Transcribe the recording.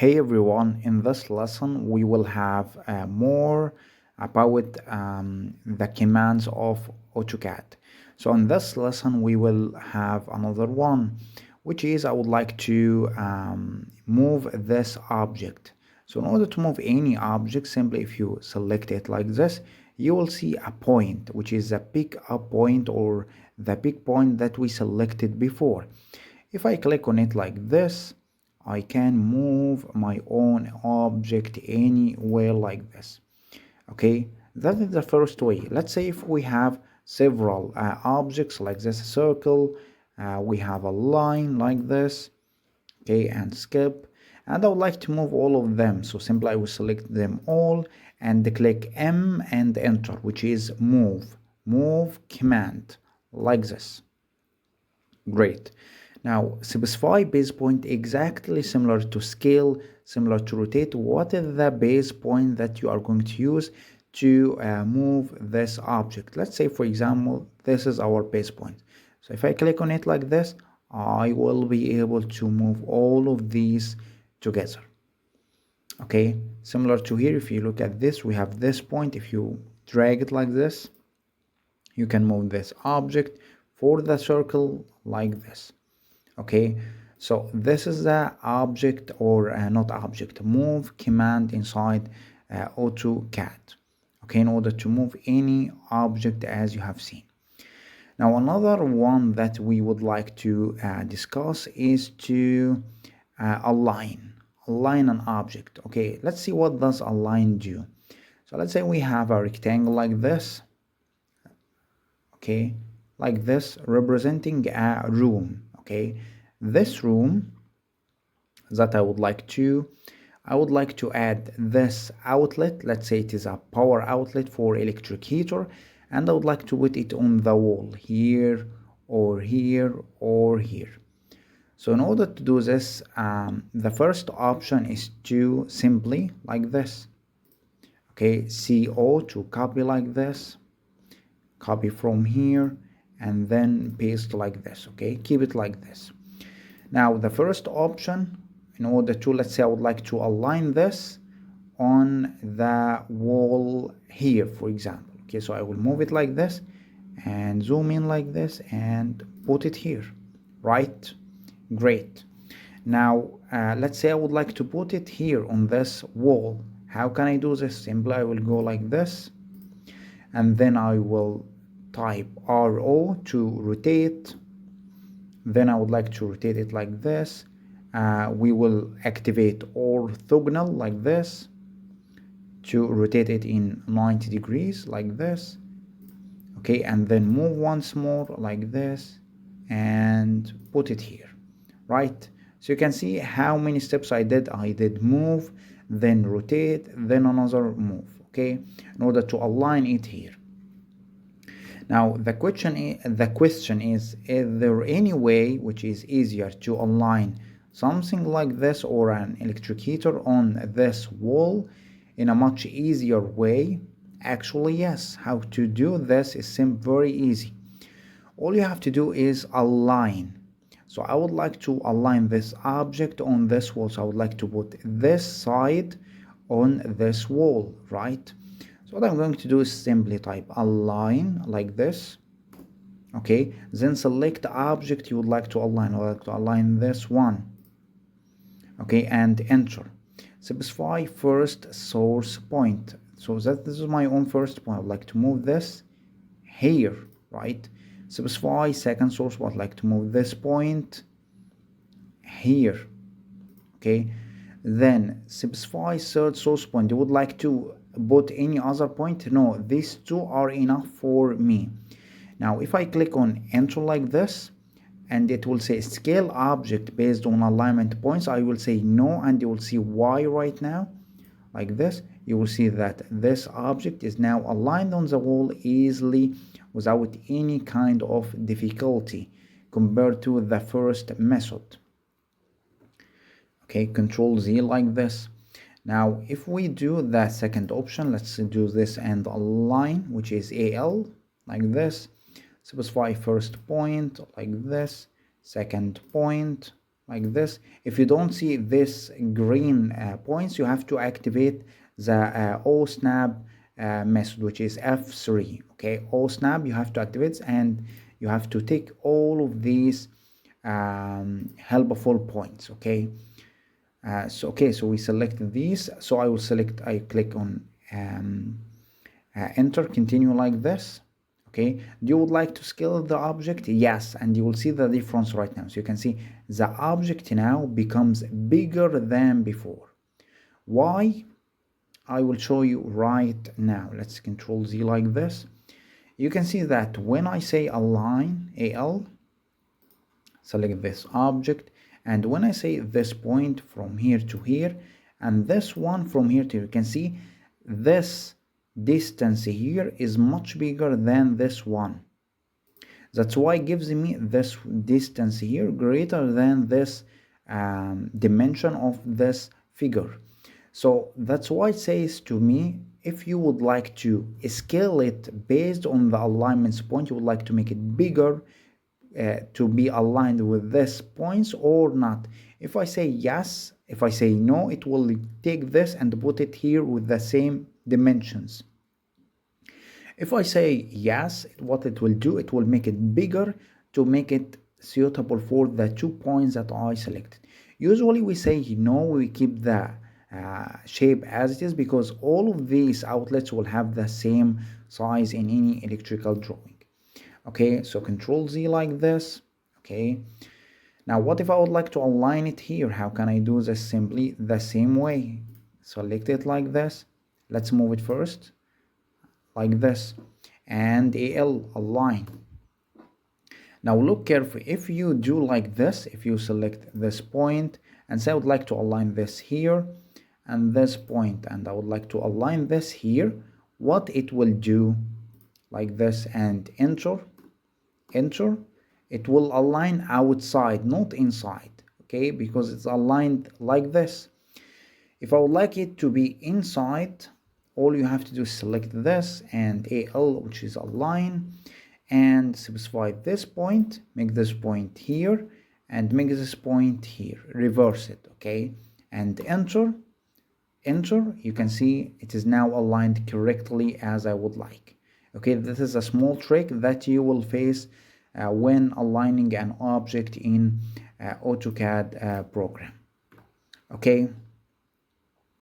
Hey everyone, in this lesson we will have more about the commands of AutoCAD. So in this lesson we will have another one, which is I would like to move this object. So in order to move any object, simply if you select it like this, you will see a point, which is a pick up point or the pick point that we selected before. If I click on it like this, I can move my own object anywhere like this. Okay, that is the first way. Let's say if we have several objects like this circle, we have a line like this, okay, and skip, and I would like to move all of them. So simply I will select them all and click M and enter, which is move command like this. Great. Now specify base point exactly similar to scale, similar to rotate. What is the base point that you are going to use to move this object? Let's say, for example, this is our base point. So if I click on it like this, I will be able to move all of these together. Okay, similar to here, if you look at this, we have this point. If you drag it like this, you can move this object for the circle like this. Okay, so this is the object or not object, move command inside AutoCAD. Okay, in order to move any object as you have seen. Now another one that we would like to discuss is to align an object. Okay, let's see what does align do. So let's say we have a rectangle like this, okay, like this, representing a room. Okay, this room that I would like to add this outlet. Let's say it is a power outlet for electric heater, and I would like to put it on the wall here or here or here. So in order to do this, the first option is to simply like this, okay, CO to copy like this, copy from here, and then paste like this. Okay, keep it like this. Now the first option, in order to, let's say I would like to align this on the wall here, for example. Okay, so I will move it like this and zoom in like this and put it here, right? Great. Now let's say I would like to put it here on this wall. How can I do this? Simply I will go like this, and then I will type RO to rotate. Then I would like to rotate it like this. We will activate orthogonal like this to rotate it in 90 degrees like this. Okay, and then move once more like this and put it here, right? So you can see how many steps I did move, then rotate, then another move. Okay, in order to align it here. Now the question is there any way which is easier to align something like this or an electric heater on this wall in a much easier way? Actually, yes. How to do this is very easy. All you have to do is align. So I would like to align this object on this wall. So I would like to put this side on this wall, right? So what I'm going to do is simply type align like this. Okay, then select the object you would like to align. I would like to align this one. Okay, and enter. Specify first source point. So this is my own first point. I would like to move this here, right? Specify second source point. I'd like to move this point here. Okay, then specify third source point. You would like to put any other point? No, these two are enough for me. Now if I click on enter like this, and it will say scale object based on alignment points, I will say no, and you will see why right now. Like this, you will see that this object is now aligned on the wall easily without any kind of difficulty compared to the first method. Okay, Control Z like this. Now if we do the second option, let's do this and align, which is AL like this. Specify first point like this, second point like this. If you don't see this green points, you have to activate the OSnap method, which is F3. Okay, OSnap, you have to activate, and you have to take all of these helpful points. Okay, so we select these. So I click on enter, continue like this. Okay, do you would like to scale the object? Yes, and you will see the difference right now. So you can see the object now becomes bigger than before. Why? I will show you right now. Let's Control Z like this. You can see that when I say align, AL, select this object, and when I say this point from here to here, and this one from here to here, you can see this distance here is much bigger than this one. That's why it gives me this distance here greater than this dimension of this figure. So that's why it says to me, if you would like to scale it based on the alignments point, you would like to make it bigger to be aligned with this points or not. If I say yes, if I say no, it will take this and put it here with the same dimensions. If I say yes, what it will do, it will make it bigger to make it suitable for the 2 points that I selected. Usually we say no, we keep the shape as it is, because all of these outlets will have the same size in any electrical drawing. Okay, so Control Z like this. Okay, now what if I would like to align it here? How can I do this? Simply the same way. Select it like this. Let's move it first like this, and AL align. Now look carefully. If you do like this, if you select this point and say I would like to align this here and this point, and I would like to align this here, what it will do, like this, and enter, it will align outside, not inside. Okay, because it's aligned like this. If I would like it to be inside, all you have to do is select this and AL, which is align, and specify this point, make this point here, and make this point here, reverse it. Okay, and enter. You can see it is now aligned correctly as I would like. Okay, this is a small trick that you will face when aligning an object in AutoCAD program. Okay.